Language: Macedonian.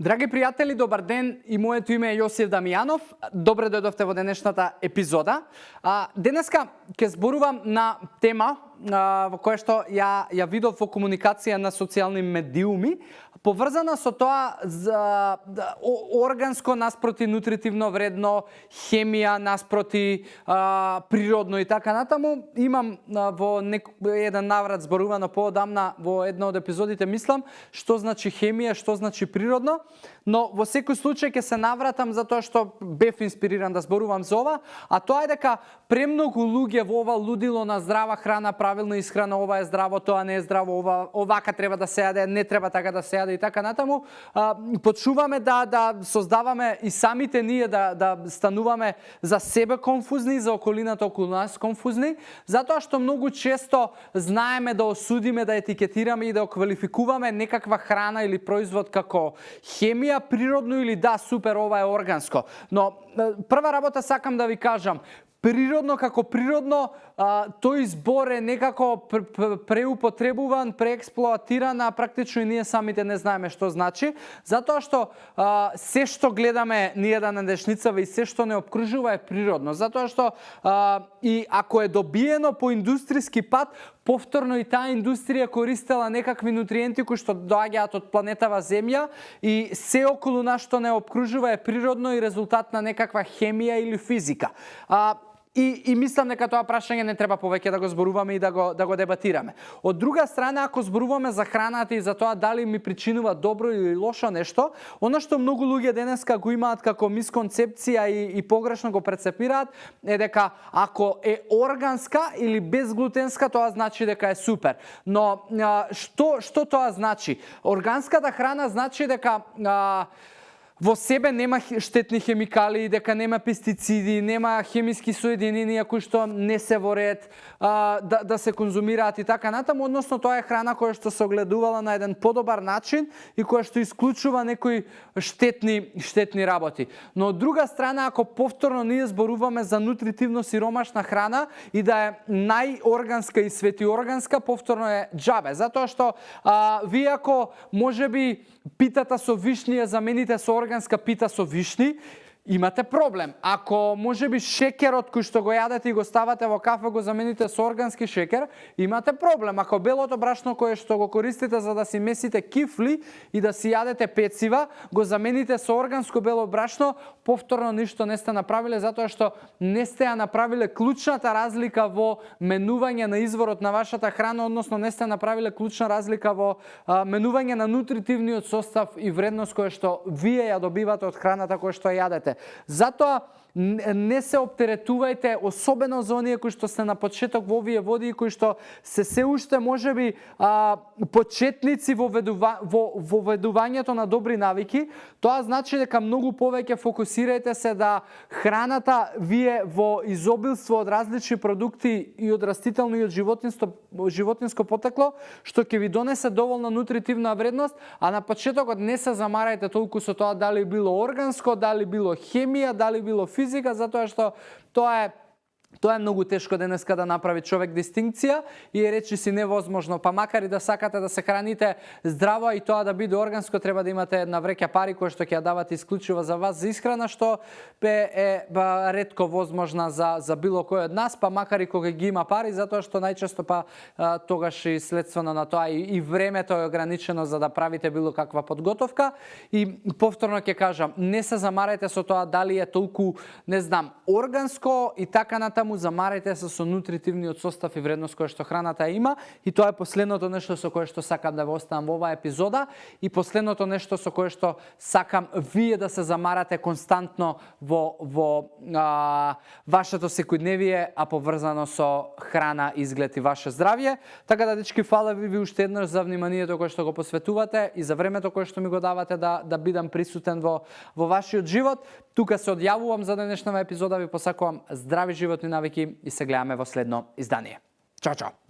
Драги пријатели, добар ден, и моето име е Јосиф Дамјанов. Добре дојдовте во денешната епизода. Денеска ќе зборувам на тема во која што ја видов во комуникација на социјални медиуми, поврзана со тоа за органско наспроти нутритивно вредно, хемија наспроти природно и така натаму. Имам во еден наврат зборувано поодамна во една од епизодите, мислам, што значи хемија, што значи природно, но во секој случај ќе се навратам затоа што бев инспириран да зборувам за ова, а тоа е дека премногу луѓе во ова лудило на здрава храна, правилна исхрана, ова е здраво, тоа не е здраво, овака треба да се јаде, не треба така да се јаде и така натаму, почнуваме да создаваме и самите ние да стануваме за себе конфузни, за околината околу нас конфузни, затоа што многу често знаеме да осудиме, да етикетираме и да оквалификуваме некаква храна или производ како хемија, природно или да, супер, ова е органско. Но прва работа сакам да ви кажам, природно како природно, тој збор е некако преупотребуван, преексплоатиран, а практично и ние самите не знаеме што значи, затоа што се што гледаме ние на днешницава и се што не обкружува е природно, затоа што и ако е добиено по индустријски пат, повторно и таа индустрија користела некакви нутриенти кои што доаѓаат од планетава Земја и се околу нас што не обкружува е природно и резултат на некаква хемија или физика. И мислам дека тоа прашање не треба повеќе да го зборуваме и да го дебатираме. Од друга страна, ако зборуваме за храната и за тоа дали ми причинува добро или лошо нешто, оно што многу луѓе денеска го имаат како мисконцепција и погрешно го прецепираат е дека ако е органска или безглутенска, тоа значи дека е супер. Но што тоа значи? Органската храна значи дека во себе нема штетни хемикали, дека нема пестициди, нема хемиски соединенија кои што не се во ред да се конзумираат и така натаму, односно тоа е храна која што се огледувала на еден подобар начин и која што исклучува некои штетни работи. Но од друга страна, ако повторно ние зборуваме за нутритивно сиромашна храна и да е најорганска и светиорганска, повторно е џабе, затоа што вие ако можеби питата со вишни ја замените со органска пита со вишни, имате проблем. Ако можеби шекерот кој што го јадете и го ставате во кафе го замените со органски шекер, имате проблем. Ако белото брашно кое што го користите за да си месите кифли и да си јадете пецива, го замените со органско бело брашно, повторно ништо не сте направиле, затоа што не сте ја направиле клучната разлика во менување на изворот на вашата храна, односно не сте направиле клучна разлика во менување на нутритивниот состав и вредност која што вие ја добивате од храната која што ја јадете. Затоа не се оптеретувајте, особено за оние кои што се на почеток во овие води и кои што се уште можеби почетници во ведувањето на добри навики. Тоа значи дека многу повеќе фокусирајте се да храната вие во изобилство од различни продукти и од растително и од животинско потекло, што ќе ви донесе доволна нутритивна вредност, а на почетокот не се замарајте толку со тоа дали било органско, дали било хемија, дали било физика, затоа што тоа е многу тешко денеска да направи човек дистинкција и е речиси невозможно. Па макар и да сакате да се храните здраво и тоа да биде органско, треба да имате една вреќа пари која што ќе ја давате исклучиво за вас за исхрана, што е ретко возможна за било кој од нас, па макар и кога ги има пари, затоа што најчесто тогаш и следствено на тоа и времето е ограничено за да правите било каква подготовка. И повторно ќе кажам, не се замарајте со тоа дали е толку, не знам, органско и така натаму, замарајте се со нутритивниот состав и вредност која што храната има, и тоа е последното нешто со кое што сакам да ве оставам во оваа епизода и последното нешто со кое што сакам вие да се замарате константно во вашето секојдневие, а поврзано со храна, изглед и ваше здравје. Така да, дечки, фала ви уште еднаш за вниманието кое што го посветувате и за времето кое што ми го давате да бидам присутен во вашиот живот. Тука се одјавувам за денешната епизода, ви посакувам здрави животни навики и се гледаме во следно издание. Чао, чао!